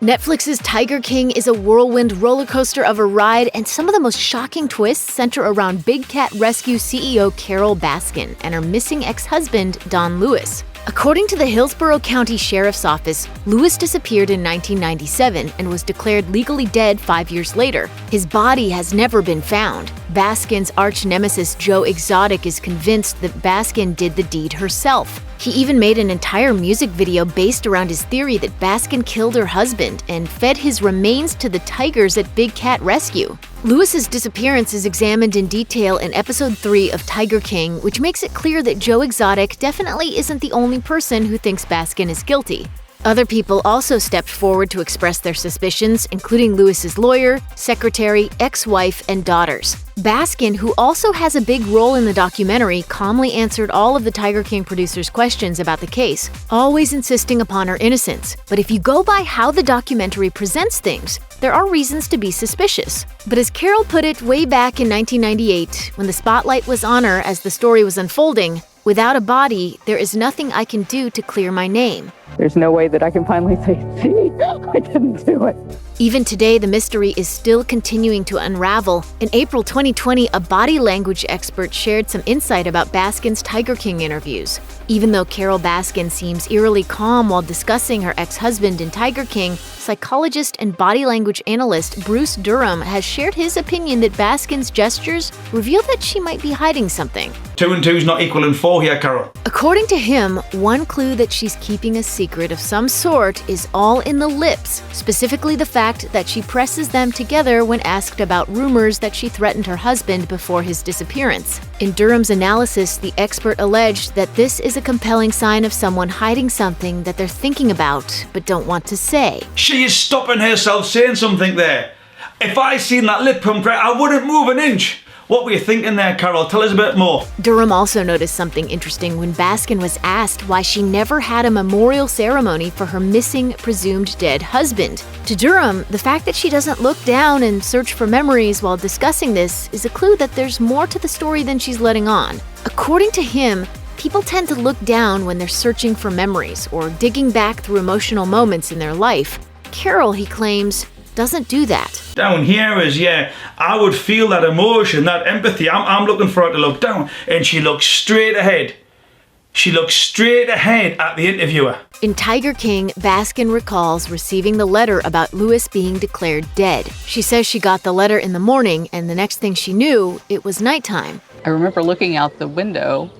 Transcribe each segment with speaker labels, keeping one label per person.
Speaker 1: Netflix's Tiger King is a whirlwind roller coaster of a ride, and some of the most shocking twists center around Big Cat Rescue CEO Carole Baskin and her missing ex-husband, Don Lewis. According to the Hillsborough County Sheriff's Office, Lewis disappeared in 1997 and was declared legally dead 5 years later. His body has never been found. Baskin's arch-nemesis Joe Exotic is convinced that Baskin did the deed herself. He even made an entire music video based around his theory that Baskin killed her husband and fed his remains to the tigers at Big Cat Rescue. Lewis's disappearance is examined in detail in episode 3 of Tiger King, which makes it clear that Joe Exotic definitely isn't the only person who thinks Baskin is guilty. Other people also stepped forward to express their suspicions, including Lewis's lawyer, secretary, ex-wife, and daughters. Baskin, who also has a big role in the documentary, calmly answered all of the Tiger King producers' questions about the case, always insisting upon her innocence. But if you go by how the documentary presents things, there are reasons to be suspicious. But as Carole put it way back in 1998, when the spotlight was on her as the story was unfolding, "Without a body, there is nothing I can do to clear my name."
Speaker 2: There's no way that I can finally say, see, I didn't do it.
Speaker 1: Even today, the mystery is still continuing to unravel. In April 2020, a body language expert shared some insight about Baskin's Tiger King interviews. Even though Carole Baskin seems eerily calm while discussing her ex-husband in Tiger King, psychologist and body language analyst Bruce Durham has shared his opinion that Baskin's gestures reveal that she might be hiding something.
Speaker 3: 2 and 2 is not equaling 4 here, Carole.
Speaker 1: According to him, one clue that she's keeping a secret of some sort is all in the lips, specifically the fact that she presses them together when asked about rumors that she threatened her husband before his disappearance. In Durham's analysis, the expert alleged that this is a compelling sign of someone hiding something that they're thinking about but don't want to say.
Speaker 3: She is stopping herself saying something there. If I seen that lip pump, I wouldn't move an inch. What were you thinking there, Carole? Tell us a bit more.
Speaker 1: Durham also noticed something interesting when Baskin was asked why she never had a memorial ceremony for her missing, presumed dead husband. To Durham, the fact that she doesn't look down and search for memories while discussing this is a clue that there's more to the story than she's letting on. According to him, people tend to look down when they're searching for memories or digging back through emotional moments in their life. Carole, he claims, doesn't do that.
Speaker 3: Down here is, I would feel that emotion, that empathy. I'm looking for her to look down, and she looks straight ahead. She looks straight ahead at the interviewer.
Speaker 1: In Tiger King, Baskin recalls receiving the letter about Lewis being declared dead. She says she got the letter in the morning, and the next thing she knew, it was nighttime.
Speaker 2: I remember looking out the window,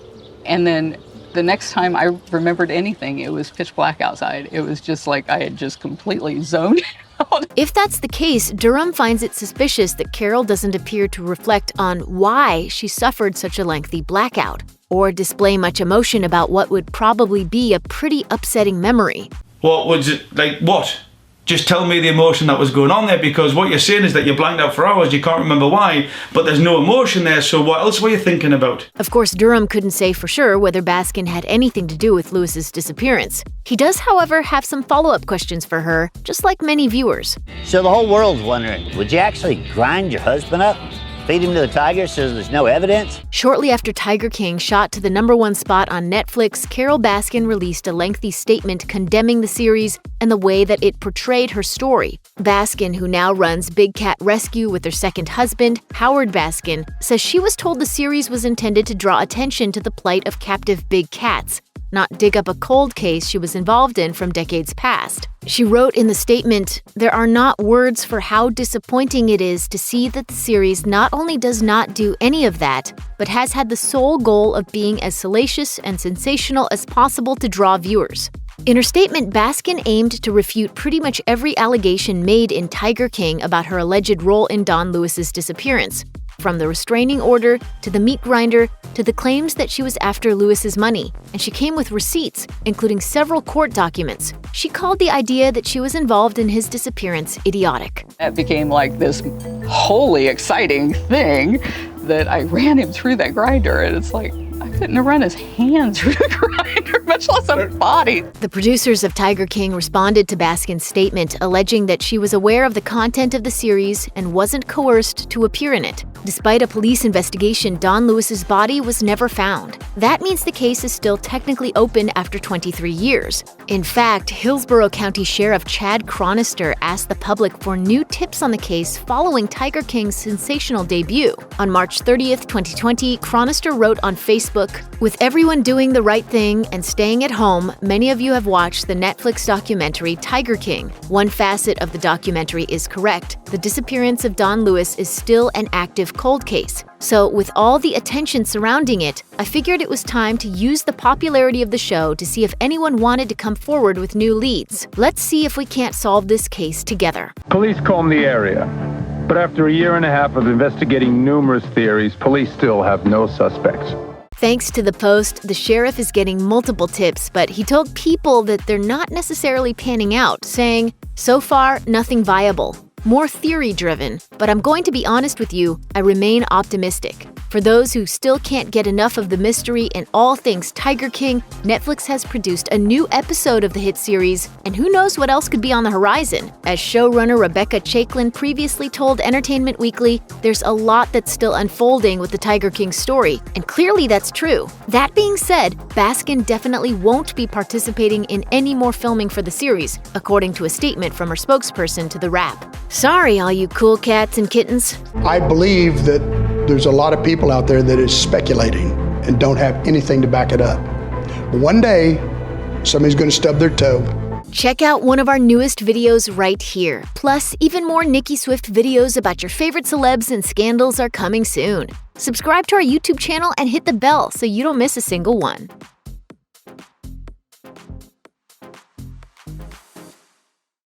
Speaker 2: and then the next time I remembered anything, it was pitch black outside. It was just like I had just completely zoned out.
Speaker 1: If that's the case, Durham finds it suspicious that Carole doesn't appear to reflect on why she suffered such a lengthy blackout, or display much emotion about what would probably be a pretty upsetting memory.
Speaker 3: What was it, like what? Just tell me the emotion that was going on there, because what you're saying is that you blanked out for hours, you can't remember why, but there's no emotion there, so what else were you thinking about?
Speaker 1: Of course, Durham couldn't say for sure whether Baskin had anything to do with Lewis's disappearance. He does, however, have some follow-up questions for her, just like many viewers.
Speaker 4: So the whole world's wondering, would you actually grind your husband up? Feed him to the tigers so there's no evidence?
Speaker 1: Shortly after Tiger King shot to the #1 spot on Netflix, Carole Baskin released a lengthy statement condemning the series and the way that it portrayed her story. Baskin, who now runs Big Cat Rescue with her second husband, Howard Baskin, says she was told the series was intended to draw attention to the plight of captive big cats, not dig up a cold case she was involved in from decades past. She wrote in the statement, "There are not words for how disappointing it is to see that the series not only does not do any of that, but has had the sole goal of being as salacious and sensational as possible to draw viewers." In her statement, Baskin aimed to refute pretty much every allegation made in Tiger King about her alleged role in Don Lewis's disappearance. From the restraining order, to the meat grinder, to the claims that she was after Lewis's money, and she came with receipts, including several court documents. She called the idea that she was involved in his disappearance idiotic.
Speaker 2: It became like this wholly exciting thing that I ran him through that grinder, and it's like, I couldn't have run his hands through the grinder, much less a body.
Speaker 1: The producers of Tiger King responded to Baskin's statement, alleging that she was aware of the content of the series and wasn't coerced to appear in it. Despite a police investigation, Don Lewis's body was never found. That means the case is still technically open after 23 years. In fact, Hillsborough County Sheriff Chad Chronister asked the public for new tips on the case following Tiger King's sensational debut. On March 30th, 2020, Chronister wrote on Facebook, "With everyone doing the right thing and staying at home, many of you have watched the Netflix documentary Tiger King. One facet of the documentary is correct. The disappearance of Don Lewis is still an active cold case. So with all the attention surrounding it, I figured it was time to use the popularity of the show to see if anyone wanted to come forward with new leads. Let's see if we can't solve this case together."
Speaker 5: Police combed the area, but after a year and a half of investigating numerous theories, police still have no suspects.
Speaker 1: Thanks to the post, the sheriff is getting multiple tips, but he told people that they're not necessarily panning out, saying, "So far, nothing viable. More theory-driven, but I'm going to be honest with you, I remain optimistic. For those who still can't get enough of the mystery and all things Tiger King, Netflix has produced a new episode of the hit series, and who knows what else could be on the horizon." As showrunner Rebecca Chaiklin previously told Entertainment Weekly, "There's a lot that's still unfolding with the Tiger King story, and clearly that's true." That being said, Baskin definitely won't be participating in any more filming for the series, according to a statement from her spokesperson to The Wrap. Sorry, all you cool cats and kittens.
Speaker 6: I believe that there's a lot of people out there that is speculating and don't have anything to back it up. One day, somebody's going to stub their toe.
Speaker 1: Check out one of our newest videos right here. Plus, even more Nicki Swift videos about your favorite celebs and scandals are coming soon. Subscribe to our YouTube channel and hit the bell so you don't miss a single one.